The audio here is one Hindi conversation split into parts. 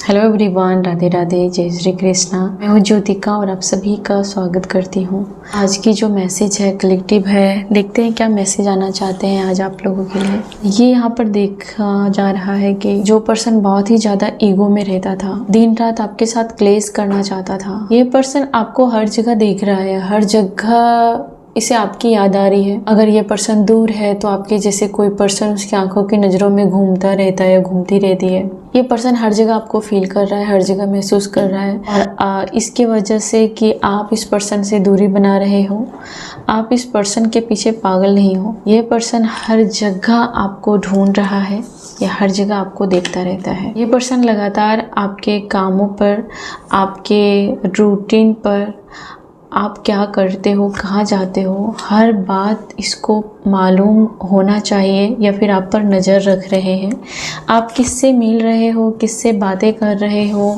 हेलो एवरीवन, राधे राधे, जय श्री कृष्णा। मैं हूँ ज्योतिका और आप सभी का स्वागत करती हूँ। आज की जो मैसेज है कलेक्टिव है, देखते हैं क्या मैसेज आना चाहते हैं आज आप लोगों के लिए। ये यहाँ पर देखा जा रहा है कि जो पर्सन बहुत ही ज्यादा ईगो में रहता था, दिन रात आपके साथ क्लेश करना चाहता था, ये पर्सन आपको हर जगह देख रहा है, हर जगह इसे आपकी याद आ रही है। अगर ये पर्सन दूर है तो आपके जैसे कोई पर्सन उसकी आंखों की नज़रों में घूमता रहता है, घूमती रहती है। ये पर्सन हर जगह आपको फील कर रहा है, हर जगह महसूस कर रहा है। और इसके वजह से कि आप इस पर्सन से दूरी बना रहे हो, आप इस पर्सन के पीछे पागल नहीं हो। ये पर्सन हर जगह आपको ढूंढ रहा है, ये हर जगह आपको देखता रहता है। ये पर्सन लगातार आपके कामों पर, आपके रूटीन पर, आप क्या करते हो, कहाँ जाते हो, हर बात इसको मालूम होना चाहिए या फिर आप पर नज़र रख रहे हैं। आप किससे मिल रहे हो, किससे बातें कर रहे हो,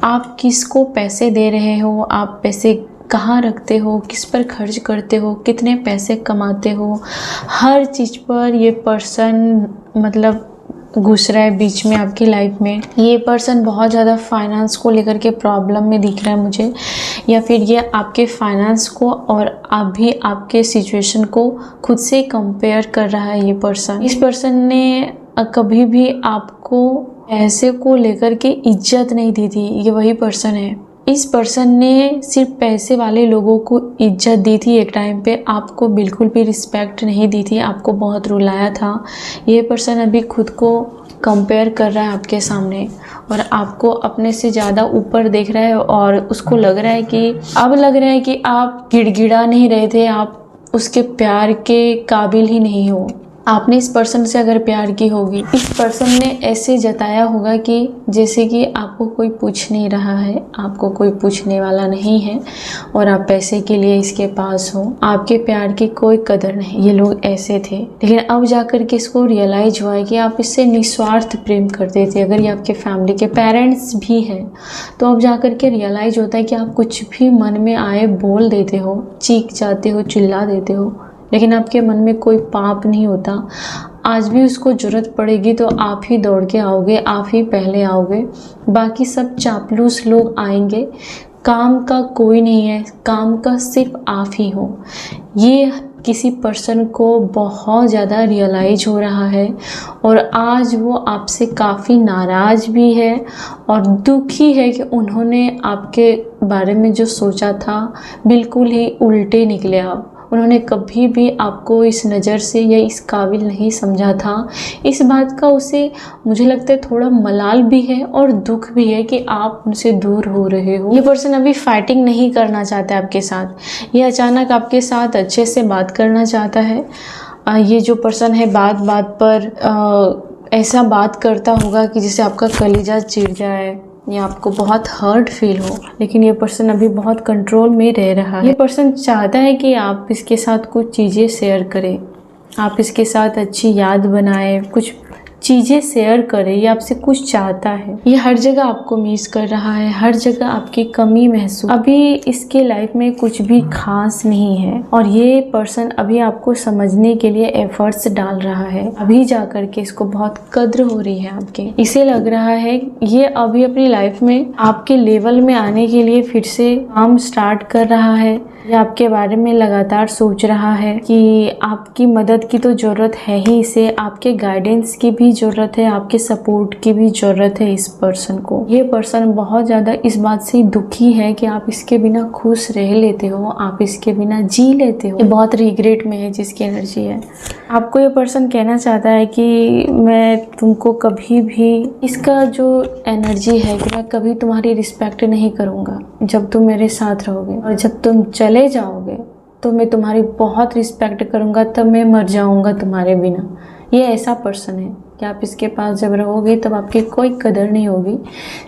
आप किसको पैसे दे रहे हो, आप पैसे कहाँ रखते हो, किस पर खर्च करते हो, कितने पैसे कमाते हो, हर चीज़ पर ये पर्सन मतलब घुस रहा है बीच में आपकी लाइफ में। ये पर्सन बहुत ज़्यादा फाइनेंस को लेकर के प्रॉब्लम में दिख रहा है मुझे, या फिर ये आपके फाइनेंस को और अभी आपके सिचुएशन को खुद से कंपेयर कर रहा है। ये पर्सन, इस पर्सन ने कभी भी आपको पैसे को लेकर के इज्जत नहीं दी थी। ये वही पर्सन है। इस पर्सन ने सिर्फ पैसे वाले लोगों को इज्जत दी थी एक टाइम पे, आपको बिल्कुल भी रिस्पेक्ट नहीं दी थी, आपको बहुत रुलाया था। ये पर्सन अभी खुद को कंपेयर कर रहा है आपके सामने और आपको अपने से ज़्यादा ऊपर देख रहा है और उसको लग रहा है कि आप गिड़गिड़ा नहीं रहे थे, आप उसके प्यार के काबिल ही नहीं हो। आपने इस पर्सन से अगर प्यार की होगी, इस पर्सन ने ऐसे जताया होगा कि जैसे कि आपको कोई पूछ नहीं रहा है, आपको कोई पूछने वाला नहीं है और आप पैसे के लिए इसके पास हो, आपके प्यार की कोई कदर नहीं। ये लोग ऐसे थे, लेकिन अब जाकर के इसको रियलाइज हुआ है कि आप इससे निस्वार्थ प्रेम करते थे। अगर ये आपके फैमिली के पेरेंट्स भी हैं तो अब जाकर के रियलाइज होता है कि आप कुछ भी मन में आए बोल देते हो, चीख जाते हो, चिल्ला देते हो, लेकिन आपके मन में कोई पाप नहीं होता। आज भी उसको ज़रूरत पड़ेगी तो आप ही दौड़ के आओगे, आप ही पहले आओगे, बाकी सब चापलूस लोग आएंगे। काम का कोई नहीं है, काम का सिर्फ आप ही हो। ये किसी पर्सन को बहुत ज़्यादा रियलाइज हो रहा है और आज वो आपसे काफ़ी नाराज़ भी है और दुखी है कि उन्होंने आपके बारे में जो सोचा था बिल्कुल ही उल्टे निकले। आप उन्होंने कभी भी आपको इस नज़र से या इस काबिल नहीं समझा था। इस बात का उसे मुझे लगता है थोड़ा मलाल भी है और दुख भी है कि आप उनसे दूर हो रहे हो। ये पर्सन अभी फाइटिंग नहीं करना चाहता है आपके साथ, ये अचानक आपके साथ अच्छे से बात करना चाहता है। ये जो पर्सन है बात बात पर ऐसा बात करता होगा कि जिससे आपका कलेजा चिढ़ जाए या आपको बहुत हर्ट फील हो, लेकिन ये पर्सन अभी बहुत कंट्रोल में रह रहा है। ये पर्सन चाहता है कि आप इसके साथ कुछ चीज़ें शेयर करें, आप इसके साथ अच्छी याद बनाएं, कुछ चीज़ें शेयर करें। ये आपसे कुछ चाहता है। ये हर जगह आपको मिस कर रहा है, हर जगह आपकी कमी महसूस। अभी इसके लाइफ में कुछ भी खास नहीं है और ये पर्सन अभी आपको समझने के लिए एफर्ट्स डाल रहा है। अभी जाकर के इसको बहुत कद्र हो रही है आपके। इसे लग रहा है ये अभी अपनी लाइफ में आपके लेवल में आने के लिए फिर से काम स्टार्ट कर रहा है। ये आपके बारे में लगातार सोच रहा है कि आपकी मदद की तो ज़रूरत है ही इसे, आपके गाइडेंस की भी ज़रूरत है, आपके सपोर्ट की भी ज़रूरत है इस पर्सन को। ये पर्सन बहुत ज़्यादा इस बात से दुखी है कि आप इसके बिना खुश रह लेते हो, आप इसके बिना जी लेते हो। ये बहुत रिग्रेट में है जिसकी एनर्जी है। आपको ये पर्सन कहना चाहता है कि मैं तुमको कभी भी, इसका जो एनर्जी है कि मैं कभी तुम्हारी रिस्पेक्ट नहीं करूँगा जब तुम मेरे साथ रहोगे, और जब तुम चले जाओगे तो मैं तुम्हारी बहुत रिस्पेक्ट करूँगा, तब मैं मर जाऊँगा तुम्हारे बिना। ये ऐसा पर्सन है कि आप इसके पास जब रहोगे तब आपकी कोई कदर नहीं होगी,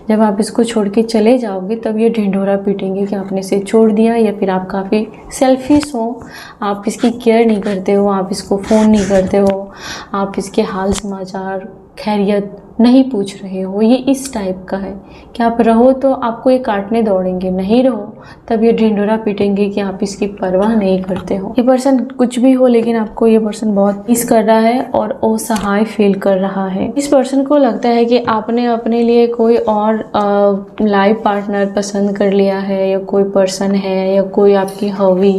जब आप इसको छोड़ के चले जाओगे तब ये ढिंढोरा पीटेंगे कि आपने इसे छोड़ दिया, या फिर आप काफ़ी सेल्फिश हो, आप इसकी केयर नहीं करते हो, आप इसको फ़ोन नहीं करते हो, आप इसके हाल समाचार खैरियत नहीं पूछ रहे हो, ये इस टाइप का है कि आप रहो तो आपको ये काटने दौड़ेंगे, नहीं रहो तब ये ढिंढोरा पीटेंगे कि आप इसकी परवाह नहीं करते हो। ये पर्सन कुछ भी हो लेकिन आपको ये पर्सन बहुत मिस कर रहा है और असहाय फील कर रहा है। इस पर्सन को लगता है कि आपने अपने लिए कोई और लाइफ पार्टनर पसंद कर लिया है, या कोई पर्सन है, या कोई आपकी हॉबी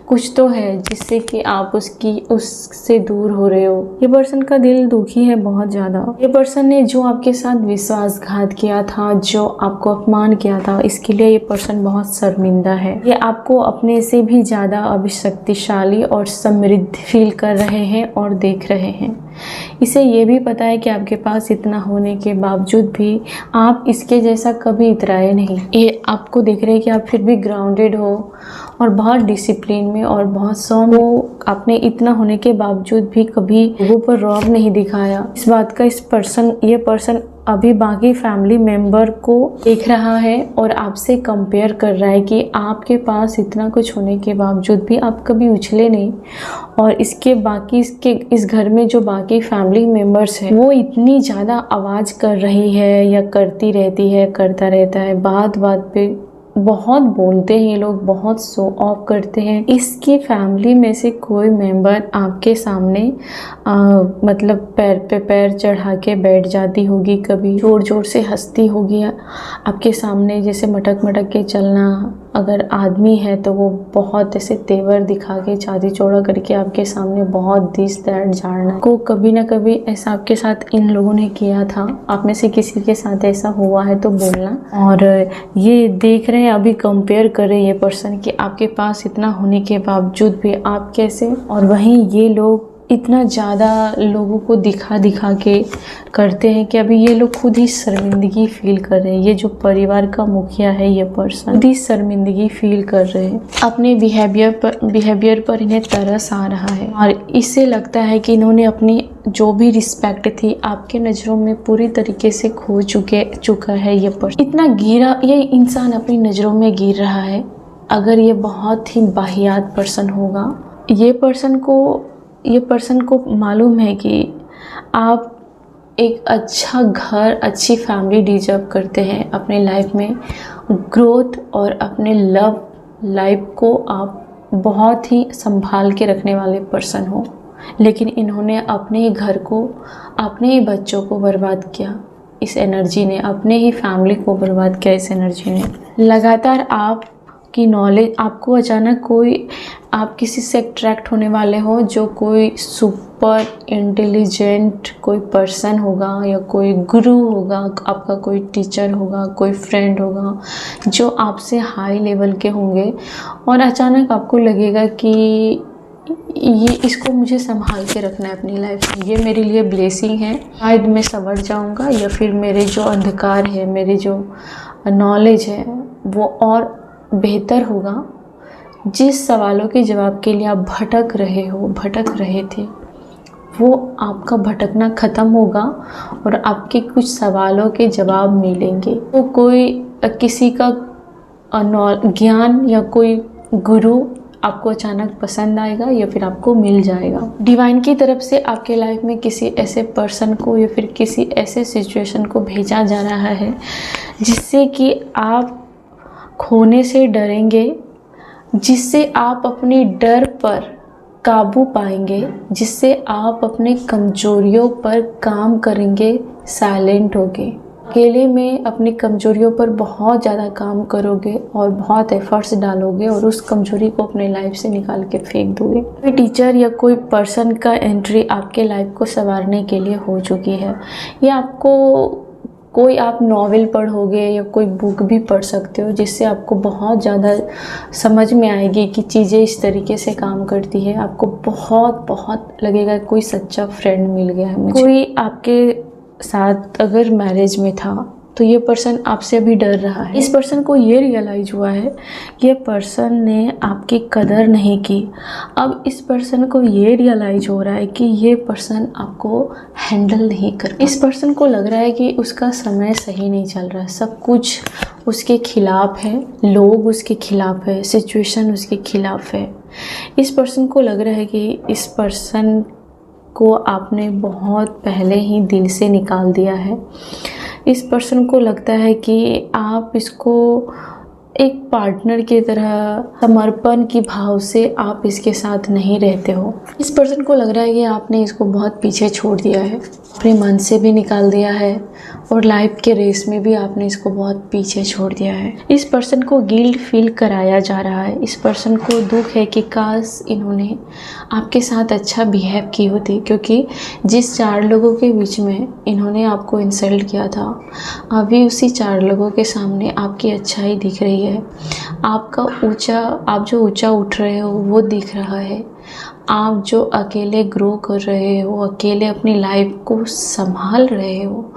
कुछ तो है जिससे कि आप उससे दूर हो रहे हो। ये पर्सन का दिल दुखी है बहुत ज़्यादा। ये पर्सन ने जो आपके साथ विश्वासघात किया था, जो आपको अपमान किया था, इसके लिए ये पर्सन बहुत शर्मिंदा है। ये आपको अपने से भी ज़्यादा अभिशक्तिशाली और समृद्ध फील कर रहे हैं और देख रहे हैं। इसे ये भी पता है कि आपके पास इतना होने के बावजूद भी आप इसके जैसा कभी इतराए नहीं। ये आपको देख रहे हैं कि आप फिर भी ग्राउंडेड हो और बहुत डिसिप्लिन में और बहुत सौम्य हो। आपने इतना होने के बावजूद भी कभी लोगों पर रौब नहीं दिखाया। इस बात का ये पर्सन अभी बाकी फैमिली मेंबर को देख रहा है और आपसे कंपेयर कर रहा है कि आपके पास इतना कुछ होने के बावजूद भी आप कभी उछले नहीं, और इस घर में जो बाकी फैमिली मेंबर्स हैं वो इतनी ज़्यादा आवाज़ कर रही है या करती रहती है, करता रहता है, बात बात पे बहुत बोलते हैं ये लोग, बहुत शो ऑफ करते हैं। इसकी फैमिली में से कोई मेंबर आपके सामने मतलब पैर पे पैर चढ़ा के बैठ जाती होगी, कभी जोर जोर से हंसती होगी आपके सामने, जैसे मटक मटक के चलना। अगर आदमी है तो वो बहुत ऐसे तेवर दिखा के, छाती चौड़ा करके आपके सामने बहुत दिस दैट झाड़ना को कभी ना कभी ऐसा आपके साथ इन लोगों ने किया था। आप में से किसी के साथ ऐसा हुआ है तो बोलना। और ये देख रहे हैं, अभी कंपेयर कर रहे हैं ये पर्सन कि आपके पास इतना होने के बावजूद भी आप कैसे, और वहीं ये लोग इतना ज़्यादा लोगों को दिखा दिखा के करते हैं कि अभी ये लोग खुद ही शर्मिंदगी फील कर रहे हैं। ये जो परिवार का मुखिया है ये पर्सन खुद ही शर्मिंदगी फील कर रहे हैं। अपने बिहेवियर पर इन्हें तरस आ रहा है और इससे लगता है कि इन्होंने अपनी जो भी रिस्पेक्ट थी आपके नज़रों में पूरी तरीके से खो चुका है। ये पर्सन इतना गिरा, ये इंसान अपनी नज़रों में गिर रहा है। अगर ये बहुत ही वाहियात पर्सन होगा, ये पर्सन को मालूम है कि आप एक अच्छा घर, अच्छी फैमिली डिजर्व करते हैं अपने लाइफ में ग्रोथ, और अपने लव लाइफ को आप बहुत ही संभाल के रखने वाले पर्सन हो। लेकिन इन्होंने अपने ही घर को, अपने ही बच्चों को बर्बाद किया इस एनर्जी ने, अपने ही फैमिली को बर्बाद किया इस एनर्जी ने। लगातार आपकी नॉलेज, आपको अचानक आप किसी से अट्रैक्ट होने वाले हो जो कोई सुपर इंटेलिजेंट कोई पर्सन होगा, या कोई गुरु होगा, आपका कोई टीचर होगा, कोई फ्रेंड होगा जो आपसे हाई लेवल के होंगे, और अचानक आपको लगेगा कि ये इसको मुझे संभाल के रखना है अपनी लाइफ में, ये मेरे लिए ब्लेसिंग है, शायद मैं संवर जाऊंगा, या फिर मेरे जो अंधकार है, मेरे जो नॉलेज है वो और बेहतर होगा। जिस सवालों के जवाब के लिए आप भटक रहे थे, वो आपका भटकना ख़त्म होगा और आपके कुछ सवालों के जवाब मिलेंगे। तो कोई किसी का ज्ञान या कोई गुरु आपको अचानक पसंद आएगा या फिर आपको मिल जाएगा। डिवाइन की तरफ से आपके लाइफ में किसी ऐसे पर्सन को या फिर किसी ऐसे सिचुएशन को भेजा जा रहा है जिससे कि आप खोने से डरेंगे, जिससे आप अपने डर पर काबू पाएंगे, जिससे आप अपने कमजोरियों पर काम करेंगे साइलेंट होके। अकेले में अपनी कमजोरियों पर बहुत ज़्यादा काम करोगे और बहुत एफर्ट्स डालोगे और उस कमजोरी को अपने लाइफ से निकाल के फेंक दोगे। कोई टीचर या कोई पर्सन का एंट्री आपके लाइफ को संवारने के लिए हो चुकी है, या आपको कोई आप नॉवेल पढ़ोगे या कोई बुक भी पढ़ सकते हो जिससे आपको बहुत ज़्यादा समझ में आएगी कि चीज़ें इस तरीके से काम करती है। आपको बहुत लगेगा कोई सच्चा फ्रेंड मिल गया है मुझे। कोई आपके साथ अगर मैरिज में था तो ये पर्सन आपसे अभी डर रहा है। इस पर्सन को ये रियलाइज हुआ है कि ये पर्सन ने आपकी कदर नहीं की। अब इस पर्सन को ये रियलाइज हो रहा है कि ये पर्सन आपको हैंडल नहीं कर। इस पर्सन को लग रहा है कि उसका समय सही नहीं चल रहा है, सब कुछ उसके खिलाफ है, लोग उसके खिलाफ है, सिचुएशन उसके खिलाफ है। इस पर्सन को लग रहा है कि इस पर्सन को आपने बहुत पहले ही दिल से निकाल दिया है। इस पर्सन को लगता है कि आप इसको एक पार्टनर की तरह समर्पण की भाव से आप इसके साथ नहीं रहते हो। इस पर्सन को लग रहा है कि आपने इसको बहुत पीछे छोड़ दिया है, अपने मन से भी निकाल दिया है और लाइफ के रेस में भी आपने इसको बहुत पीछे छोड़ दिया है। इस पर्सन को गिल्ट फील कराया जा रहा है। इस पर्सन को दुख है कि काश इन्होंने आपके साथ अच्छा बिहेव की होती, क्योंकि जिस 4 लोगों के बीच में इन्होंने आपको इंसल्ट किया था, अभी उसी 4 लोगों के सामने आपकी अच्छाई दिख रही है। आप जो ऊंचा उठ रहे हो वो दिख रहा है। आप जो अकेले ग्रो कर रहे हो, अकेले अपनी लाइफ को संभाल रहे हो,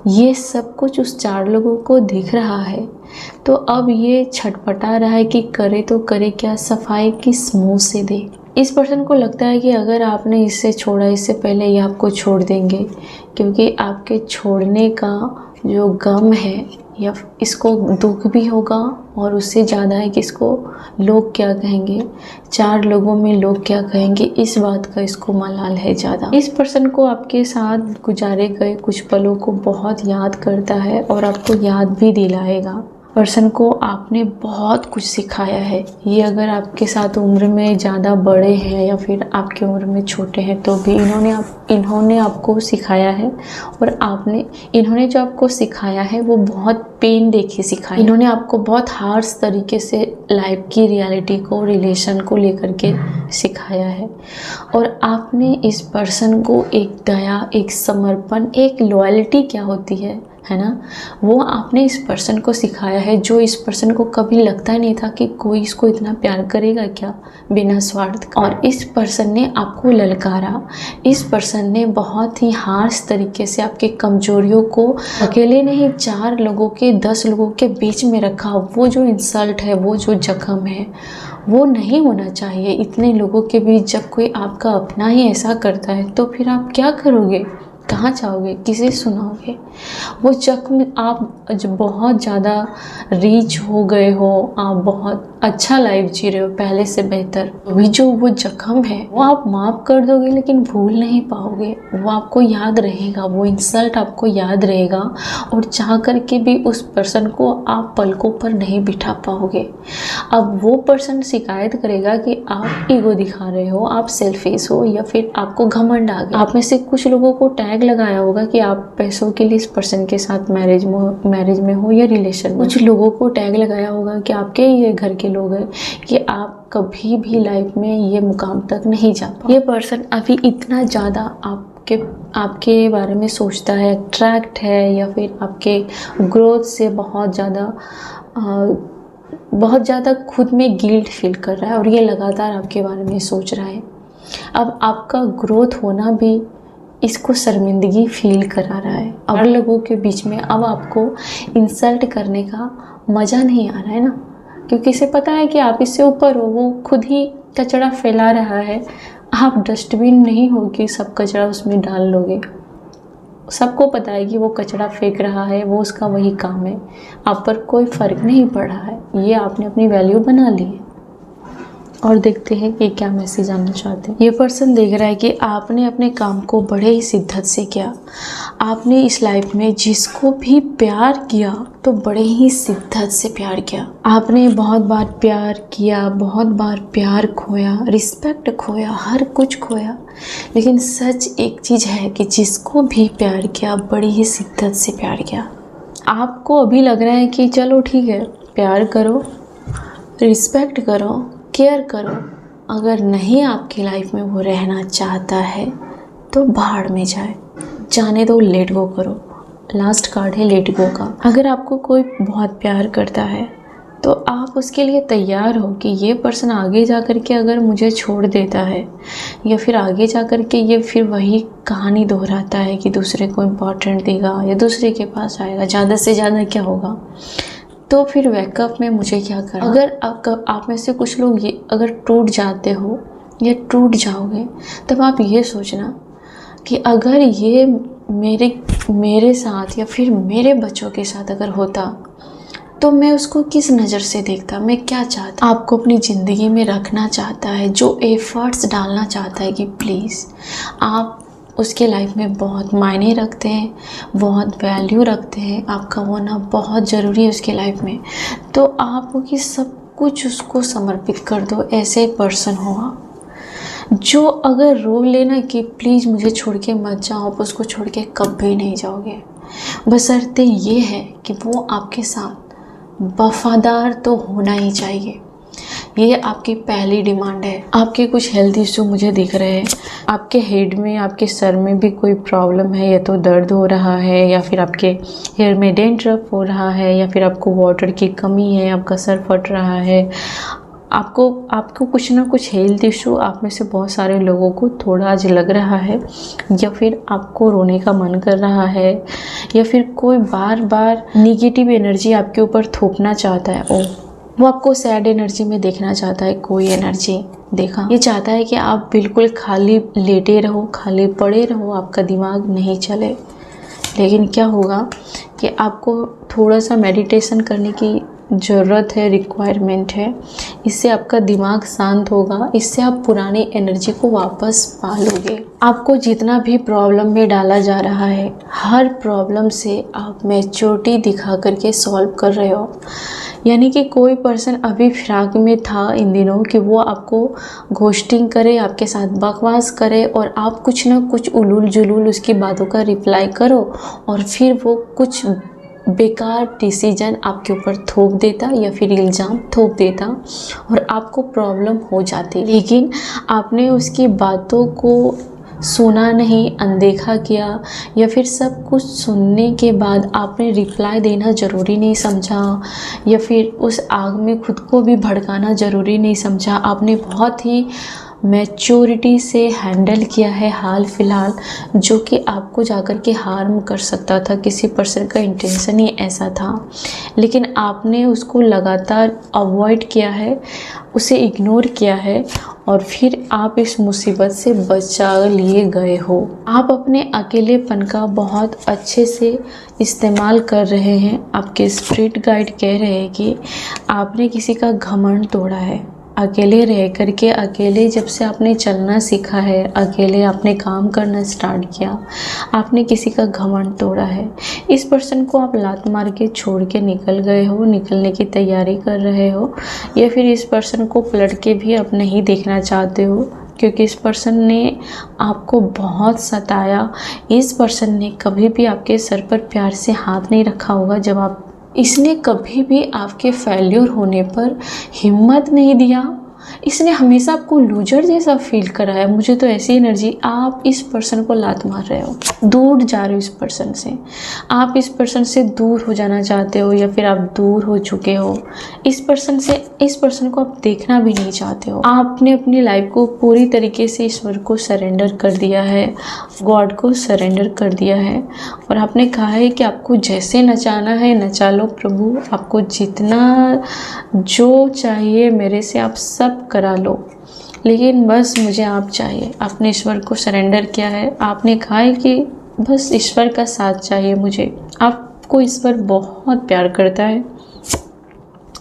ये सब कुछ उस 4 लोगों को दिख रहा है। तो अब ये छटपटा रहा है कि करे तो करे क्या, सफाई किस मुंह से दे। इस पर्सन को लगता है कि अगर आपने इससे छोड़ा, इससे पहले ये आपको छोड़ देंगे, क्योंकि आपके छोड़ने का जो गम है या इसको दुख भी होगा और उससे ज़्यादा है कि इसको लोग क्या कहेंगे, 4 लोगों में लोग क्या कहेंगे, इस बात का इसको मलाल है ज़्यादा। इस पर्सन को आपके साथ गुजारे गए कुछ पलों को बहुत याद करता है और आपको याद भी दिलाएगा। पर्सन को आपने बहुत कुछ सिखाया है। ये अगर आपके साथ उम्र में ज़्यादा बड़े हैं या फिर आपकी उम्र में छोटे हैं तो भी इन्होंने आपको सिखाया है और इन्होंने जो आपको सिखाया है वो बहुत पेन देके सिखाया। इन्होंने आपको बहुत हार्श तरीके से लाइफ की रियलिटी को, रिलेशन को लेकर के सिखाया है और आपने इस पर्सन को एक दया, एक समर्पण, एक लॉयल्टी क्या होती है ना, वो आपने इस पर्सन को सिखाया है, जो इस पर्सन को कभी लगता ही नहीं था कि कोई इसको इतना प्यार करेगा क्या बिना स्वार्थ। और इस पर्सन ने आपको ललकारा। इस पर्सन ने बहुत ही हार्श तरीके से आपकी कमजोरियों को अकेले नहीं 4 लोगों के 10 लोगों के बीच में रखा। वो जो इंसल्ट है, वो जो जख्म है, वो नहीं होना चाहिए इतने लोगों के बीच। जब कोई आपका अपना ही ऐसा करता है तो फिर आप क्या करोगे, कहाँ जाओगे, किसे सुनाओगे? वो जख्म आप जब बहुत ज़्यादा रीच हो गए हो, आप बहुत अच्छा लाइफ जी रहे हो पहले से बेहतर, अभी जो वो जख्म है वो आप माफ़ कर दोगे लेकिन भूल नहीं पाओगे। वो आपको याद रहेगा, वो इंसल्ट आपको याद रहेगा और चाह करके भी उस पर्सन को आप पलकों पर नहीं बिठा पाओगे। अब वो पर्सन शिकायत करेगा कि आप ईगो दिखा रहे हो, आप सेल्फिश हो या फिर आपको घमंड आ गया। आप में से कुछ लोगों को टैग लगाया होगा कि आप पैसों के लिए इस पर्सन के साथ मैरिज में हो या रिलेशन में। कुछ लोगों को टैग लगाया होगा कि आपके ये घर के लोग हैं कि आप कभी भी लाइफ में ये मुकाम तक नहीं जा पाए। ये पर्सन अभी इतना ज़्यादा आपके बारे में सोचता है, अट्रैक्ट है या फिर आपके ग्रोथ से बहुत ज़्यादा खुद में गिल्ट फील कर रहा है और ये लगातार आपके बारे में सोच रहा है। अब आपका ग्रोथ होना भी इसको शर्मिंदगी फील करा रहा है। अब लोगों के बीच में अब आपको इंसल्ट करने का मज़ा नहीं आ रहा है ना, क्योंकि इसे पता है कि आप इससे ऊपर हो। वो खुद ही कचरा फैला रहा है, आप डस्टबिन नहीं हो कि सब कचरा उसमें डाल लोगे। सबको पता है कि वो कचरा फेंक रहा है, वो उसका वही काम है, आप पर कोई फ़र्क नहीं पड़ रहा है। ये आपने अपनी वैल्यू बना ली है। और देखते हैं कि क्या मैसेज आना चाहते हैं। ये पर्सन देख रहा है कि आपने अपने काम को बड़े ही शिद्दत से किया। आपने इस लाइफ में जिसको भी प्यार किया तो बड़े ही शिद्दत से प्यार किया। आपने बहुत बार प्यार किया, बहुत बार प्यार खोया, रिस्पेक्ट खोया, हर कुछ खोया। लेकिन सच एक चीज़ है कि जिसको भी प्यार किया बड़ी ही शिद्दत से प्यार किया। आपको अभी लग रहा है कि चलो ठीक है, प्यार करो, रिस्पेक्ट करो, केयर करो। अगर नहीं आपकी लाइफ में वो रहना चाहता है तो भाड़ में जाने दो, लेट गो करो। लास्ट कार्ड है लेट गो का। अगर आपको कोई बहुत प्यार करता है तो आप उसके लिए तैयार हो कि ये पर्सन आगे जा कर के अगर मुझे छोड़ देता है या फिर आगे जा कर के ये फिर वही कहानी दोहराता है कि दूसरे को इम्पोर्टेंट देगा या दूसरे के पास आएगा, ज़्यादा से ज़्यादा क्या होगा, तो फिर बैकअप में मुझे क्या करना। अगर आप में से कुछ लोग ये अगर टूट जाते हो या टूट जाओगे तब आप ये सोचना कि अगर ये मेरे साथ या फिर मेरे बच्चों के साथ अगर होता तो मैं उसको किस नज़र से देखता, मैं क्या चाहता, आपको अपनी ज़िंदगी में रखना चाहता है, जो एफर्ट्स डालना चाहता है कि प्लीज़ आप उसके लाइफ में बहुत मायने रखते हैं, बहुत वैल्यू रखते हैं, आपका होना बहुत ज़रूरी है उसके लाइफ में, तो आप कि सब कुछ उसको समर्पित कर दो। ऐसे एक पर्सन हो आप जो अगर रो लेना कि प्लीज़ मुझे छोड़ के मत जाओ, आप उसको छोड़ के कभी नहीं जाओगे। बशर्ते ये है कि वो आपके साथ वफादार तो होना ही चाहिए। ये आपकी पहली डिमांड है। आपके कुछ हेल्थ इशू मुझे दिख रहे हैं, आपके हेड में, आपके सर में भी कोई प्रॉब्लम है, या तो दर्द हो रहा है, या फिर आपके हेयर में डेंड्रफ हो रहा है, या फिर आपको वाटर की कमी है, आपका सर फट रहा है, आपको कुछ ना कुछ हेल्थ इशू आप में से बहुत सारे लोगों को थोड़ा आज लग रहा है, या फिर आपको रोने का मन कर रहा है, या फिर कोई बार बार निगेटिव एनर्जी आपके ऊपर थोपना चाहता है। वो आपको सैड एनर्जी में देखना चाहता है। कोई एनर्जी देखा, ये चाहता है कि आप बिल्कुल खाली लेटे रहो, खाली पड़े रहो, आपका दिमाग नहीं चले। लेकिन क्या होगा कि आपको थोड़ा सा मेडिटेशन करने की ज़रूरत है, रिक्वायरमेंट है। इससे आपका दिमाग शांत होगा, इससे आप पुरानी एनर्जी को वापस पा लोगे। आपको जितना भी प्रॉब्लम में डाला जा रहा है, हर प्रॉब्लम से आप मैच्योरिटी दिखा करके सॉल्व कर रहे हो। यानी कि कोई पर्सन अभी फिराक में था इन दिनों कि वो आपको घोस्टिंग करे, आपके साथ बकवास करे, और आप कुछ ना कुछ उलूल जुलूल उसकी बातों का रिप्लाई करो, और फिर वो कुछ बेकार डिसीजन आपके ऊपर थोप देता या फिर इल्ज़ाम थोप देता और आपको प्रॉब्लम हो जाती। लेकिन आपने उसकी बातों को सुना नहीं, अनदेखा किया, या फिर सब कुछ सुनने के बाद आपने रिप्लाई देना ज़रूरी नहीं समझा, या फिर उस आग में खुद को भी भड़काना ज़रूरी नहीं समझा। आपने बहुत ही मैच्योरिटी से हैंडल किया है हाल फिलहाल, जो कि आपको जाकर के हार्म कर सकता था। किसी पर्सन का इंटेंशन ही ऐसा था, लेकिन आपने उसको लगातार अवॉइड किया है, उसे इग्नोर किया है, और फिर आप इस मुसीबत से बचा लिए गए हो। आप अपने अकेलेपन का बहुत अच्छे से इस्तेमाल कर रहे हैं। आपके स्पिरिट गाइड कह रहे हैं कि आपने किसी का घमंड तोड़ा है। अकेले रह करके, अकेले जब से आपने चलना सीखा है, अकेले आपने काम करना स्टार्ट किया, आपने किसी का घमंड तोड़ा है। इस पर्सन को आप लात मार के छोड़ के निकल गए हो, निकलने की तैयारी कर रहे हो, या फिर इस पर्सन को पलट के भी आप नहीं देखना चाहते हो, क्योंकि इस पर्सन ने आपको बहुत सताया। इस पर्सन ने कभी भी आपके सर पर प्यार से हाथ नहीं रखा होगा जब आप, इसने कभी भी आपके फेल्योर होने पर हिम्मत नहीं दिया। इसने हमेशा आपको लूजर जैसा फील कराया। मुझे तो ऐसी एनर्जी, आप इस पर्सन को लात मार रहे हो, दूर जा रहे हो इस पर्सन से, आप इस पर्सन से दूर हो जाना चाहते हो, या फिर आप दूर हो चुके हो इस पर्सन से। इस पर्सन को आप देखना भी नहीं चाहते हो। आपने अपनी लाइफ को पूरी तरीके से ईश्वर को सरेंडर कर दिया है, गॉड को सरेंडर कर दिया है, और आपने कहा है कि आपको जैसे नचाना है नचा लो प्रभु, आपको जितना जो चाहिए मेरे से आप सब करा लो, लेकिन बस मुझे आप चाहिए। आपने ईश्वर को सरेंडर किया है। आपने कहा है कि बस ईश्वर का साथ चाहिए मुझे। आपको ईश्वर बहुत प्यार करता है,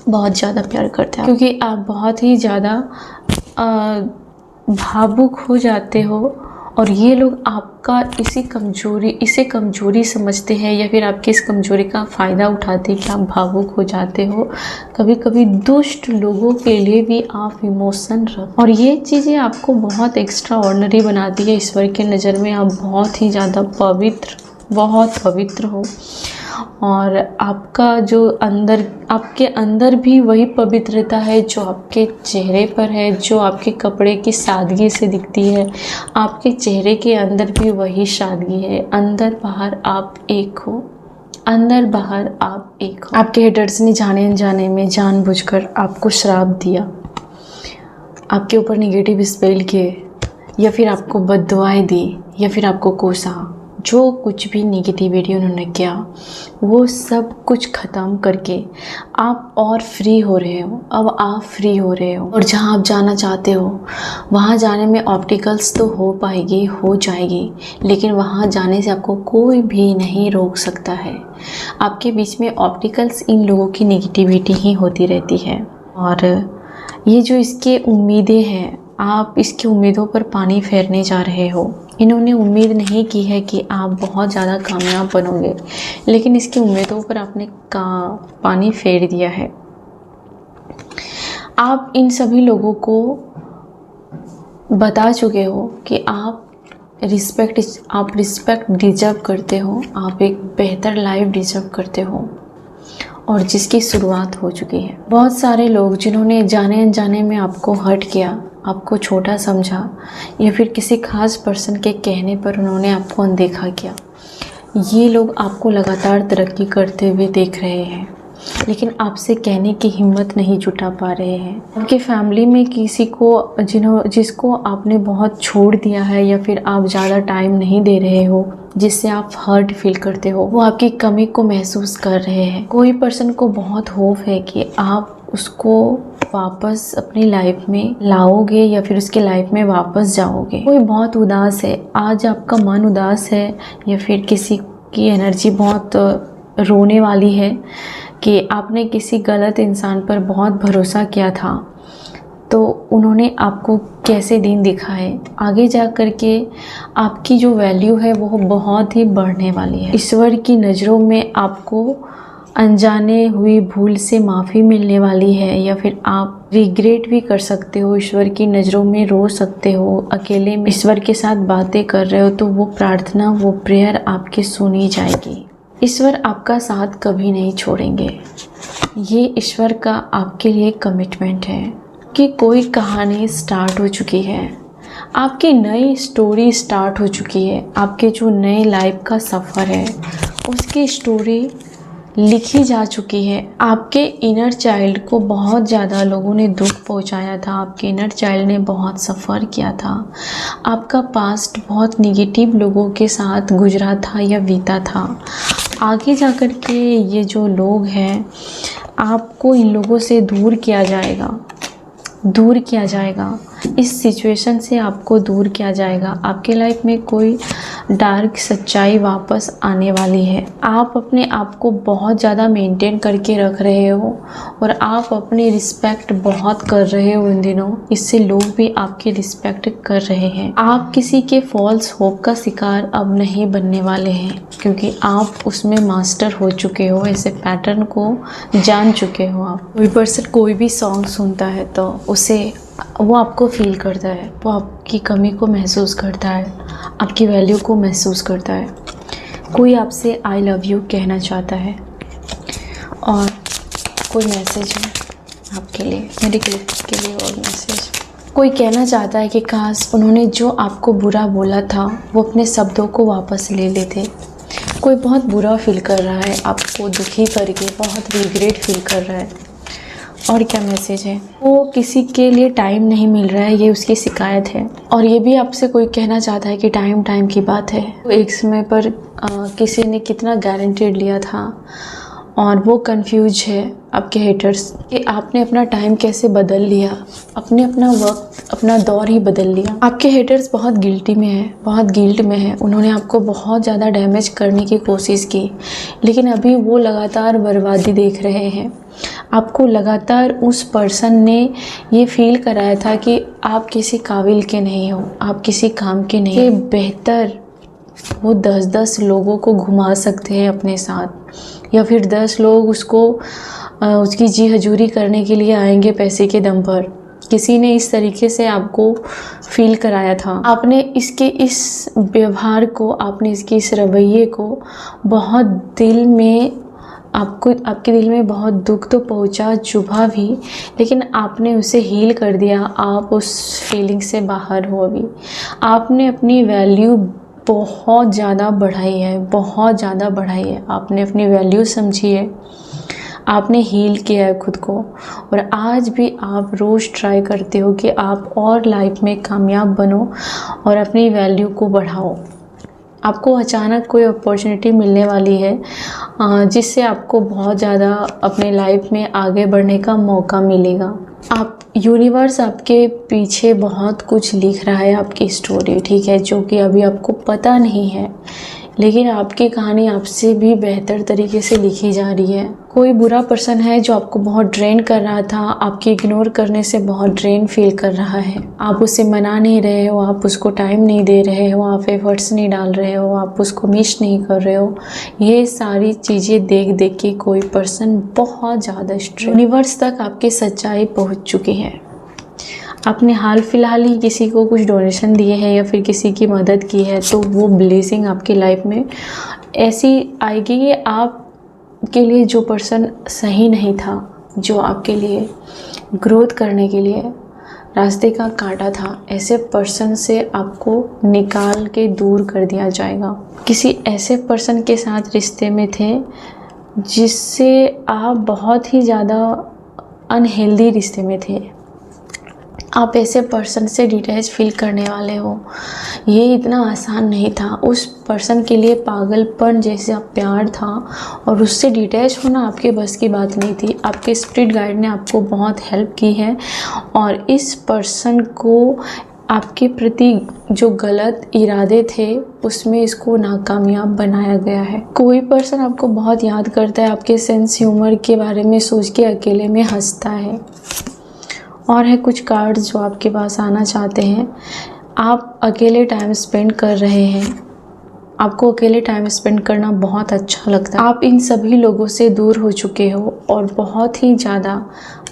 बहुत ज़्यादा प्यार करता है, क्योंकि आप बहुत ही ज़्यादा भावुक हो जाते हो, और ये लोग आपका इसे कमजोरी समझते हैं, या फिर आपकी इस कमजोरी का फ़ायदा उठाते हैं कि आप भावुक हो जाते हो। कभी कभी दुष्ट लोगों के लिए भी आप इमोशन रख, और ये चीज़ें आपको बहुत एक्स्ट्रा ऑर्डिनरी बनाती है। ईश्वर के नज़र में आप बहुत ही ज़्यादा बहुत पवित्र हो, और आपका जो आपके अंदर भी वही पवित्रता है जो आपके चेहरे पर है, जो आपके कपड़े की सादगी से दिखती है। आपके चेहरे के अंदर भी वही सादगी है। अंदर बाहर आप एक हो, अंदर बाहर आप एक हो। आपके हेटर्स ने जाने अनजाने में जानबूझकर आपको श्राप दिया, आपके ऊपर नेगेटिव स्पेल किए, या फिर आपको बद्दुआएं दी, या फिर आपको कोसा, जो कुछ भी नेगेटिविटी उन्होंने किया वो सब कुछ ख़त्म करके आप और फ्री हो रहे हो। अब आप फ्री हो रहे हो और जहाँ आप जाना चाहते हो वहाँ जाने में ऑब्स्टिकल्स तो हो पाएगी, हो जाएगी, लेकिन वहाँ जाने से आपको कोई भी नहीं रोक सकता है। आपके बीच में ऑब्स्टिकल्स इन लोगों की नेगेटिविटी ही होती रहती है। और ये जो इसके उम्मीदें हैं, आप इसकी उम्मीदों पर पानी फेरने जा रहे हो। इन्होंने उम्मीद नहीं की है कि आप बहुत ज़्यादा कामयाब बनोगे, लेकिन इसकी उम्मीदों पर आपने पानी फेर दिया है। आप इन सभी लोगों को बता चुके हो कि आप रिस्पेक्ट डिजर्व करते हो, आप एक बेहतर लाइफ डिजर्व करते हो, और जिसकी शुरुआत हो चुकी है। बहुत सारे लोग जिन्होंने जाने अनजाने में आपको हर्ट किया, आपको छोटा समझा, या फिर किसी खास पर्सन के कहने पर उन्होंने आपको अनदेखा किया, ये लोग आपको लगातार तरक्की करते हुए देख रहे हैं, लेकिन आपसे कहने की हिम्मत नहीं जुटा पा रहे हैं। आपकी फैमिली में किसी को जिसको आपने बहुत छोड़ दिया है, या फिर आप ज़्यादा टाइम नहीं दे रहे हो, जिससे आप हर्ट फील करते हो, वो आपकी कमी को महसूस कर रहे हैं। कोई पर्सन को बहुत होप है कि आप उसको वापस अपनी लाइफ में लाओगे या फिर उसके लाइफ में वापस जाओगे। कोई बहुत उदास है, आज आपका मन उदास है, या फिर किसी की एनर्जी बहुत रोने वाली है कि आपने किसी गलत इंसान पर बहुत भरोसा किया था, तो उन्होंने आपको कैसे दिन दिखाए। आगे जा कर के आपकी जो वैल्यू है वो बहुत ही बढ़ने वाली है। ईश्वर की नज़रों में आपको अनजाने हुई भूल से माफ़ी मिलने वाली है, या फिर आप रिग्रेट भी कर सकते हो। ईश्वर की नज़रों में रो सकते हो, अकेले में ईश्वर के साथ बातें कर रहे हो, तो वो प्रार्थना, वो प्रेयर आपकी सुनी जाएगी। ईश्वर आपका साथ कभी नहीं छोड़ेंगे। ये ईश्वर का आपके लिए कमिटमेंट है कि कोई कहानी स्टार्ट हो चुकी है, आपकी नई स्टोरी स्टार्ट हो चुकी है। आपके जो नए लाइफ का सफ़र है उसकी स्टोरी लिखी जा चुकी है। आपके इनर चाइल्ड को बहुत ज़्यादा लोगों ने दुख पहुंचाया था, आपके इनर चाइल्ड ने बहुत सफ़र किया था, आपका पास्ट बहुत निगेटिव लोगों के साथ गुजरा था या बीता था। आगे जाकर के ये जो लोग हैं, आपको इन लोगों से दूर किया जाएगा, दूर किया जाएगा। इस सिचुएशन से आपको दूर किया जाएगा। आपके लाइफ में कोई डार्क सच्चाई वापस आने वाली है। आप अपने आप को बहुत ज़्यादा मेंटेन करके रख रहे हो, और आप अपनी रिस्पेक्ट बहुत कर रहे हो इन दिनों, इससे लोग भी आपकी रिस्पेक्ट कर रहे हैं। आप किसी के फॉल्स होप का शिकार अब नहीं बनने वाले हैं, क्योंकि आप उसमें मास्टर हो चुके हो, ऐसे पैटर्न को जान चुके हो आप। कोई पर्सन कोई भी सॉन्ग सुनता है तो वो आपको फील करता है, वो आपकी कमी को महसूस करता है, आपकी वैल्यू को महसूस करता है। कोई आपसे आई लव यू कहना चाहता है, और कोई मैसेज है आपके लिए, मेरे क्लिप्स के लिए और मैसेज। कोई कहना चाहता है कि काश उन्होंने जो आपको बुरा बोला था वो अपने शब्दों को वापस ले लेते। कोई बहुत बुरा फील कर रहा है, आपको दुखी करके बहुत रिग्रेट फील कर रहा है। और क्या मैसेज है, वो किसी के लिए टाइम नहीं मिल रहा है, ये उसकी शिकायत है। और ये भी आपसे कोई कहना चाहता है कि टाइम की बात है। एक समय पर किसी ने कितना गारंटेड लिया था, और वो कंफ्यूज है आपके हेटर्स कि आपने अपना टाइम कैसे बदल लिया, अपना वक्त, अपना दौर ही बदल लिया। आपके हेटर्स बहुत गिल्टी में है, बहुत गिल्ट में है। उन्होंने आपको बहुत ज़्यादा डैमेज करने की कोशिश की, लेकिन अभी वो लगातार बर्बादी देख रहे हैं। आपको लगातार उस पर्सन ने ये फील कराया था कि आप किसी काबिल के नहीं हो, आप किसी काम के नहीं। ये बेहतर वो 10-10 लोगों को घुमा सकते हैं अपने साथ, या फिर 10 लोग उसकी जी हजूरी करने के लिए आएंगे पैसे के दम पर। किसी ने इस तरीके से आपको फील कराया था। आपने इसके इस व्यवहार को, आपने इसके इस रवैये को बहुत दिल में, आपके दिल में बहुत दुख तो पहुंचा, चुभा भी, लेकिन आपने उसे हील कर दिया। आप उस फीलिंग से बाहर हो। अभी आपने अपनी वैल्यू बहुत ज़्यादा बढ़ाई है, बहुत ज़्यादा बढ़ाई है। आपने अपनी वैल्यू समझी है, आपने हील किया है खुद को, और आज भी आप रोज़ ट्राई करते हो कि आप और लाइफ में कामयाब बनो और अपनी वैल्यू को बढ़ाओ। आपको अचानक कोई अपॉर्चुनिटी मिलने वाली है जिससे आपको बहुत ज़्यादा अपने लाइफ में आगे बढ़ने का मौका मिलेगा। आप यूनिवर्स आपके पीछे बहुत कुछ लिख रहा है, आपकी स्टोरी, ठीक है, जो कि अभी आपको पता नहीं है, लेकिन आपकी कहानी आपसे भी बेहतर तरीके से लिखी जा रही है। कोई बुरा पर्सन है जो आपको बहुत ड्रेन कर रहा था, आपके इग्नोर करने से बहुत ड्रेन फील कर रहा है। आप उसे मना नहीं रहे हो, आप उसको टाइम नहीं दे रहे हो, आप एफर्ट्स नहीं डाल रहे हो, आप उसको मिस नहीं कर रहे हो। ये सारी चीज़ें देख देख के कोई पर्सन बहुत ज़्यादा यूनिवर्स तक आपकी सच्चाई पहुँच चुकी है। आपने हाल फिलहाल ही किसी को कुछ डोनेशन दिए हैं या फिर किसी की मदद की है, तो वो ब्लेसिंग आपकी लाइफ में ऐसी आएगी कि आपके लिए जो पर्सन सही नहीं था, जो आपके लिए ग्रोथ करने के लिए रास्ते का कांटा था, ऐसे पर्सन से आपको निकाल के दूर कर दिया जाएगा। किसी ऐसे पर्सन के साथ रिश्ते में थे जिससे आप बहुत ही ज़्यादा अनहेल्दी रिश्ते में थे, आप ऐसे पर्सन से डिटैच फील करने वाले हो। ये इतना आसान नहीं था। उस पर्सन के लिए पागलपन जैसा प्यार था और उससे डिटैच होना आपके बस की बात नहीं थी। आपके स्पिरिट गाइड ने आपको बहुत हेल्प की है और इस पर्सन को आपके प्रति जो गलत इरादे थे उसमें इसको नाकामयाब बनाया गया है। कोई पर्सन आपको बहुत याद करता है, आपके सेंस ह्यूमर के बारे में सोच के अकेले में हंसता है। और है कुछ कार्ड्स जो आपके पास आना चाहते हैं। आप अकेले टाइम स्पेंड कर रहे हैं, आपको अकेले टाइम स्पेंड करना बहुत अच्छा लगता है। आप इन सभी लोगों से दूर हो चुके हो और बहुत ही ज़्यादा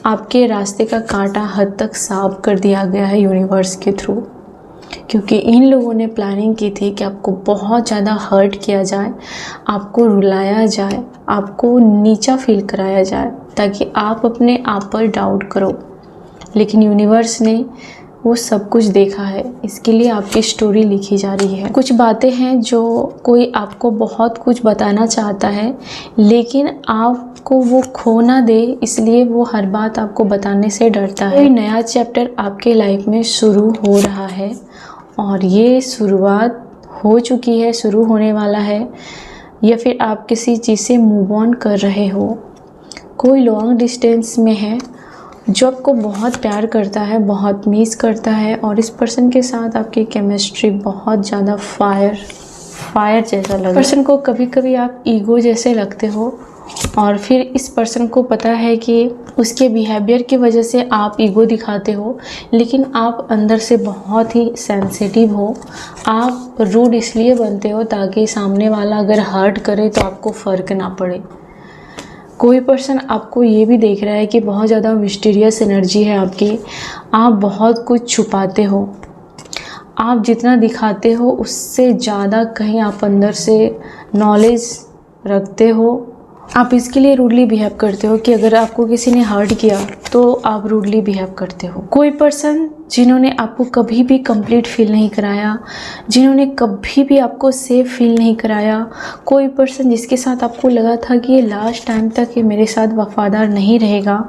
आपके रास्ते का कांटा हद तक साफ कर दिया गया है यूनिवर्स के थ्रू, क्योंकि इन लोगों ने प्लानिंग की थी कि आपको बहुत ज़्यादा हर्ट किया जाए, आपको रुलाया जाए, आपको नीचा फील कराया जाए ताकि आप अपने आप पर डाउट करो। लेकिन यूनिवर्स ने वो सब कुछ देखा है, इसके लिए आपकी स्टोरी लिखी जा रही है। कुछ बातें हैं जो कोई आपको बहुत कुछ बताना चाहता है, लेकिन आपको वो खो ना दे, इसलिए वो हर बात आपको बताने से डरता है। कोई नया चैप्टर आपके लाइफ में शुरू हो रहा है और ये शुरुआत हो चुकी है, शुरू होने वाला है, या फिर आप किसी चीज़ से मूव ऑन कर रहे हो। कोई लॉन्ग डिस्टेंस में है जो आपको बहुत प्यार करता है, बहुत मिस करता है और इस पर्सन के साथ आपकी केमिस्ट्री बहुत ज़्यादा फायर जैसा लगा। पर्सन को कभी कभी आप ईगो जैसे लगते हो और फिर इस पर्सन को पता है कि उसके बिहेवियर की वजह से आप ईगो दिखाते हो, लेकिन आप अंदर से बहुत ही सेंसिटिव हो। आप रूड इसलिए बनते हो ताकि सामने वाला अगर हर्ट करे तो आपको फ़र्क ना पड़े। कोई पर्सन आपको ये भी देख रहा है कि बहुत ज़्यादा मिस्टीरियस एनर्जी है आपकी, आप बहुत कुछ छुपाते हो, आप जितना दिखाते हो उससे ज़्यादा कहीं आप अंदर से नॉलेज रखते हो। आप इसके लिए रूडली बिहेव करते हो कि अगर आपको किसी ने हर्ट किया तो आप रूडली बिहेव करते हो। कोई पर्सन जिन्होंने आपको कभी भी कंप्लीट फील नहीं कराया, जिन्होंने कभी भी आपको सेफ फील नहीं कराया, कोई पर्सन जिसके साथ आपको लगा था कि ये लास्ट टाइम तक ये मेरे साथ वफादार नहीं रहेगा,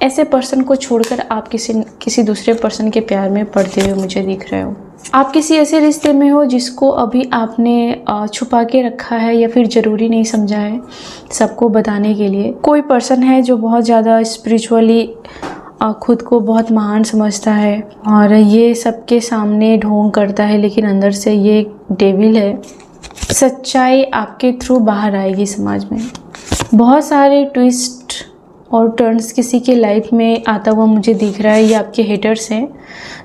ऐसे पर्सन को छोड़कर आप किसी दूसरे पर्सन के प्यार में पड़ते हुए मुझे दिख रहे हो। आप किसी ऐसे रिश्ते में हो जिसको अभी आपने छुपा के रखा है या फिर ज़रूरी नहीं समझा है सबको बताने के लिए। कोई पर्सन है जो बहुत ज़्यादा स्पिरिचुअली खुद को बहुत महान समझता है और ये सबके सामने ढोंग करता है, लेकिन अंदर से ये डेविल है। सच्चाई आपके थ्रू बाहर आएगी समाज में। बहुत सारे ट्विस्ट और टर्न्स किसी के लाइफ में आता हुआ मुझे दिख रहा है। ये आपके हेटर्स हैं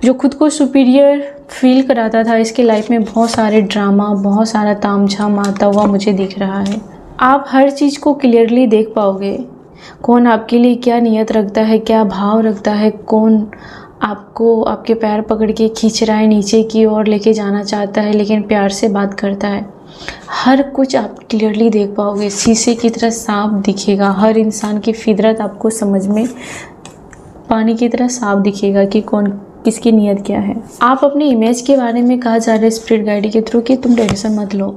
जो खुद को सुपीरियर फील कराता था। इसके लाइफ में बहुत सारे ड्रामा, बहुत सारा तामझाम आता हुआ मुझे दिख रहा है। आप हर चीज़ को क्लियरली देख पाओगे, कौन आपके लिए क्या नियत रखता है, क्या भाव रखता है, कौन आपको आपके पैर पकड़ के खींच रहा है नीचे की ओर लेके जाना चाहता है लेकिन प्यार से बात करता है। हर कुछ आप क्लियरली देख पाओगे, शीशे की तरह साफ दिखेगा। हर इंसान की फितरत आपको समझ में पानी की तरह साफ दिखेगा कि कौन किसकी नियत क्या है। आप अपनी इमेज के बारे में कहा जा रहा है स्पिरिट गाइड के थ्रू कि तुम टेंशन मत लो,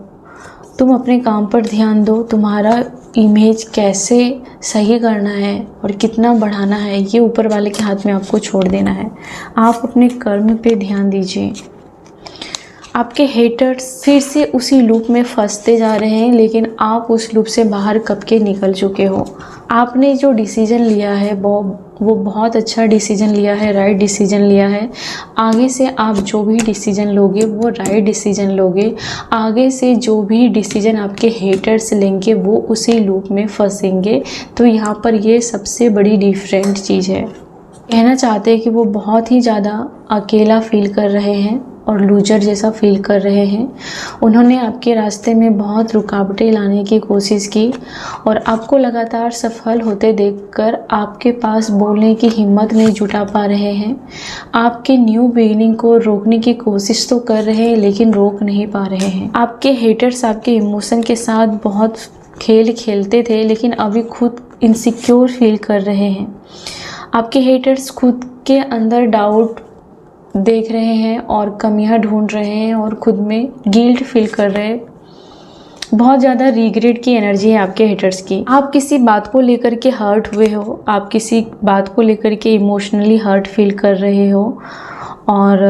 तुम अपने काम पर ध्यान दो, तुम्हारा इमेज कैसे सही करना है और कितना बढ़ाना है ये ऊपर वाले के हाथ में आपको छोड़ देना है। आप अपने कर्म पे ध्यान दीजिए। आपके हेटर्स फिर से उसी लूप में फंसते जा रहे हैं, लेकिन आप उस लूप से बाहर कब के निकल चुके हो। आपने जो डिसीजन लिया है वो बहुत अच्छा डिसीजन लिया है, राइट डिसीजन लिया है। आगे से आप जो भी डिसीजन लोगे वो राइट डिसीजन लोगे। आगे से जो भी डिसीजन आपके हेटर्स लेंगे वो उसी लूप में फंसेंगे। तो यहाँ पर ये सबसे बड़ी डिफरेंट चीज़ है। कहना चाहते हैं कि वो बहुत ही ज़्यादा अकेला फील कर रहे हैं और लूजर जैसा फील कर रहे हैं। उन्होंने आपके रास्ते में बहुत रुकावटें लाने की कोशिश की और आपको लगातार सफल होते देखकर आपके पास बोलने की हिम्मत नहीं जुटा पा रहे हैं। आपके न्यू बिगिनिंग को रोकने की कोशिश तो कर रहे हैं, लेकिन रोक नहीं पा रहे हैं। आपके हेटर्स आपके इमोशन के साथ बहुत खेल खेलते थे, लेकिन अभी खुद इनसिक्योर फील कर रहे हैं। आपके हेटर्स खुद के अंदर डाउट देख रहे हैं और कमियां ढूंढ रहे हैं और खुद में गिल्ट फील कर रहे हैं। बहुत ज़्यादा रिग्रेट की एनर्जी है आपके हेटर्स की। आप किसी बात को लेकर के हर्ट हुए हो, आप किसी बात को लेकर के इमोशनली हर्ट फील कर रहे हो और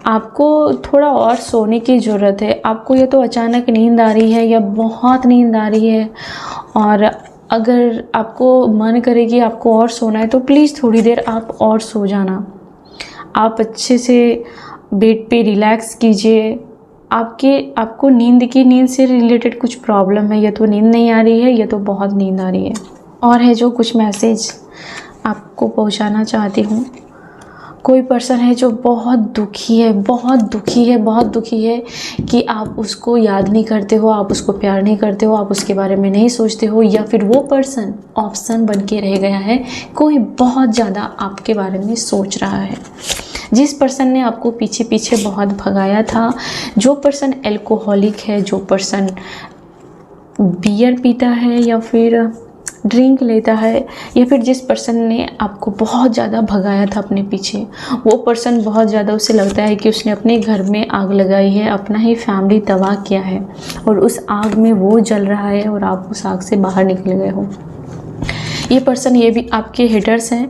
आपको थोड़ा और सोने की ज़रूरत है। आपको या तो अचानक नींद आ रही है या बहुत नींद आ रही है, और अगर आपको मन करे कि आपको और सोना है तो प्लीज़ थोड़ी देर आप और सो जाना। आप अच्छे से बेड पे रिलैक्स कीजिए। आपको नींद से रिलेटेड कुछ प्रॉब्लम है, या तो नींद नहीं आ रही है या तो बहुत नींद आ रही है। और है जो कुछ मैसेज आपको पहुंचाना चाहती हूँ। कोई पर्सन है जो बहुत दुखी है, बहुत दुखी है, बहुत दुखी है कि आप उसको याद नहीं करते हो, आप उसको प्यार नहीं करते हो, आप उसके बारे में नहीं सोचते हो, या फिर वो पर्सन ऑप्शन बन के रह गया है। कोई बहुत ज़्यादा आपके बारे में सोच रहा है। जिस पर्सन ने आपको पीछे पीछे बहुत भगाया था, जो पर्सन एल्कोहलिक है, जो पर्सन बियर पीता है या फिर ड्रिंक लेता है, या फिर जिस पर्सन ने आपको बहुत ज़्यादा भगाया था अपने पीछे, वो पर्सन बहुत ज़्यादा उसे लगता है कि उसने अपने घर में आग लगाई है, अपना ही फैमिली तबाह किया है और उस आग में वो जल रहा है और आप उस आग से बाहर निकल गए हो। ये पर्सन, ये भी आपके हेटर्स हैं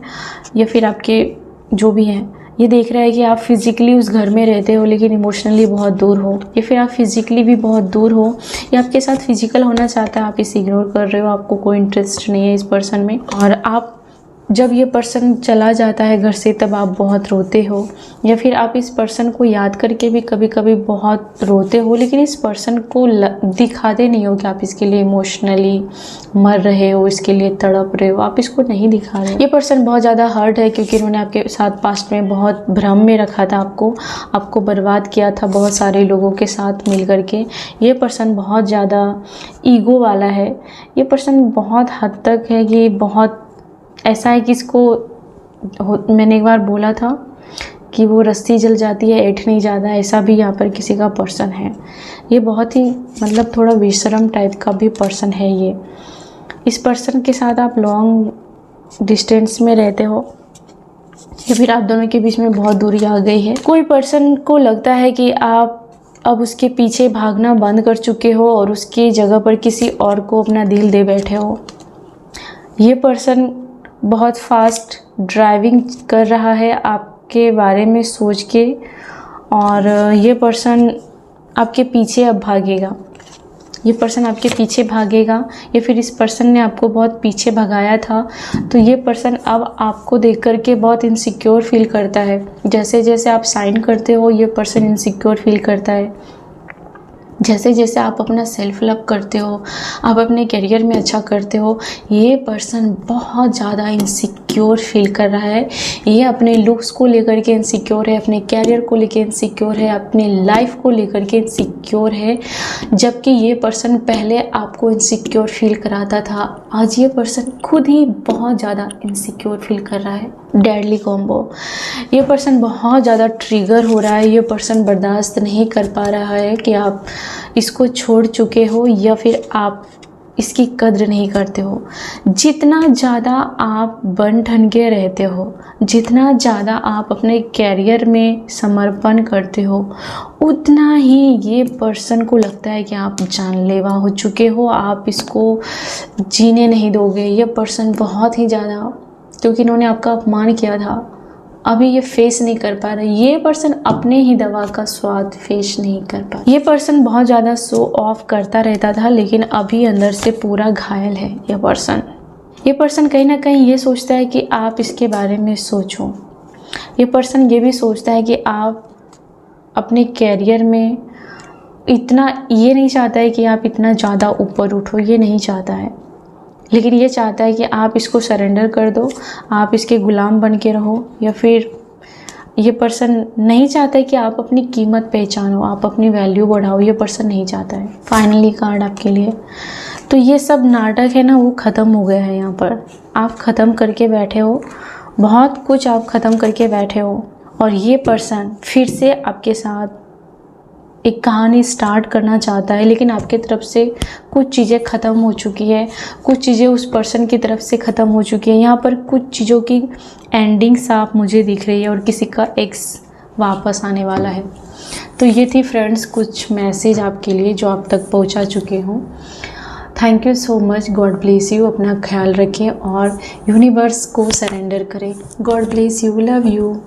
या फिर आपके जो भी हैं, ये देख रहा है कि आप फिज़िकली उस घर में रहते हो लेकिन इमोशनली बहुत दूर हो, या फिर आप फिज़िकली भी बहुत दूर हो, या आपके साथ फिजिकल होना चाहता है, आप इसे इग्नोर कर रहे हो, आपको कोई इंटरेस्ट नहीं है इस पर्सन में। और आप जब ये पर्सन चला जाता है घर से तब आप बहुत रोते हो, या फिर आप इस पर्सन को याद करके भी कभी कभी बहुत रोते हो, लेकिन इस पर्सन को दिखाते नहीं हो कि आप इसके लिए इमोशनली मर रहे हो, इसके लिए तड़प रहे हो, आप इसको नहीं दिखा रहे हो। ये पर्सन बहुत ज़्यादा हर्ट है क्योंकि इन्होंने आपके साथ पास्ट में बहुत भ्रम में रखा था, आपको बर्बाद किया था बहुत सारे लोगों के साथ मिल करके। ये पर्सन बहुत ज़्यादा ईगो वाला है। ये पर्सन बहुत हद तक है कि बहुत ऐसा है कि मैंने एक बार बोला था कि वो रस्सी जल जाती है, ऐठ नहीं जाता, ऐसा भी यहाँ पर किसी का पर्सन है। ये बहुत ही मतलब थोड़ा बेशरम टाइप का भी पर्सन है ये। इस पर्सन के साथ आप लॉन्ग डिस्टेंस में रहते हो या फिर आप दोनों के बीच में बहुत दूरी आ गई है। कोई पर्सन को लगता है कि आप अब उसके पीछे भागना बंद कर चुके हो और उसकी जगह पर किसी और को अपना दिल दे बैठे हो। ये पर्सन बहुत फास्ट ड्राइविंग कर रहा है आपके बारे में सोच के, और ये पर्सन आपके पीछे अब भागेगा। ये पर्सन आपके पीछे भागेगा, या फिर इस पर्सन ने आपको बहुत पीछे भगाया था, तो ये पर्सन अब आपको देख कर के बहुत इनसिक्योर फील करता है। जैसे जैसे आप साइन करते हो ये पर्सन इनसिक्योर फील करता है। जैसे जैसे आप अपना सेल्फ लव करते हो, आप अपने करियर में अच्छा करते हो, ये पर्सन बहुत ज़्यादा इनसिक्योर फील कर रहा है। ये अपने लुक्स को लेकर के इनसिक्योर है, अपने करियर को लेकर इनसिक्योर है, अपने लाइफ को लेकर के इनसिक्योर है। जबकि ये पर्सन पहले आपको इनसिक्योर फील कराता था, आज ये पर्सन खुद ही बहुत ज़्यादा इनसिक्योर फील कर रहा है। Deadly combo. ये पर्सन बहुत ज़्यादा ट्रिगर हो रहा है। ये पर्सन बर्दाश्त नहीं कर पा रहा है कि आप इसको छोड़ चुके हो या फिर आप इसकी कद्र नहीं करते हो। जितना ज़्यादा आप बन ठन के रहते हो, जितना ज़्यादा आप अपने कैरियर में समर्पण करते हो, उतना ही ये पर्सन को लगता है कि आप जानलेवा हो चुके हो, आप इसको जीने नहीं दोगे। ये पर्सन बहुत ही ज़्यादा, क्योंकि इन्होंने आपका अपमान किया था, अभी ये फेस नहीं कर पा रहा। ये पर्सन अपने ही दवा का स्वाद फेस नहीं कर पा। ये पर्सन बहुत ज़्यादा शो ऑफ करता रहता था, लेकिन अभी अंदर से पूरा घायल है ये पर्सन। ये पर्सन कहीं ना कहीं ये सोचता है कि आप इसके बारे में सोचो। ये पर्सन ये भी सोचता है कि आप अपने कैरियर में इतना, ये नहीं चाहता है कि आप इतना ज़्यादा ऊपर उठो, ये नहीं चाहता है, लेकिन ये चाहता है कि आप इसको सरेंडर कर दो, आप इसके गुलाम बन के रहो। या फिर ये पर्सन नहीं चाहता है कि आप अपनी कीमत पहचानो, आप अपनी वैल्यू बढ़ाओ। ये पर्सन नहीं चाहता है। फाइनली कार्ड आपके लिए, तो ये सब नाटक है ना, वो ख़त्म हो गया है। यहाँ पर आप ख़त्म करके बैठे हो, बहुत कुछ आप ख़त्म करके बैठे हो, और ये पर्सन फिर से आपके साथ एक कहानी स्टार्ट करना चाहता है, लेकिन आपके तरफ से कुछ चीज़ें ख़त्म हो चुकी है, कुछ चीज़ें उस पर्सन की तरफ से ख़त्म हो चुकी है। यहाँ पर कुछ चीज़ों की एंडिंग साफ मुझे दिख रही है, और किसी का एक्स वापस आने वाला है। तो ये थी फ्रेंड्स कुछ मैसेज आपके लिए जो आप तक पहुँचा चुके हों। Thank you so much. God bless you. अपना ख्याल रखें और यूनिवर्स को सरेंडर करें। God bless you. Love you.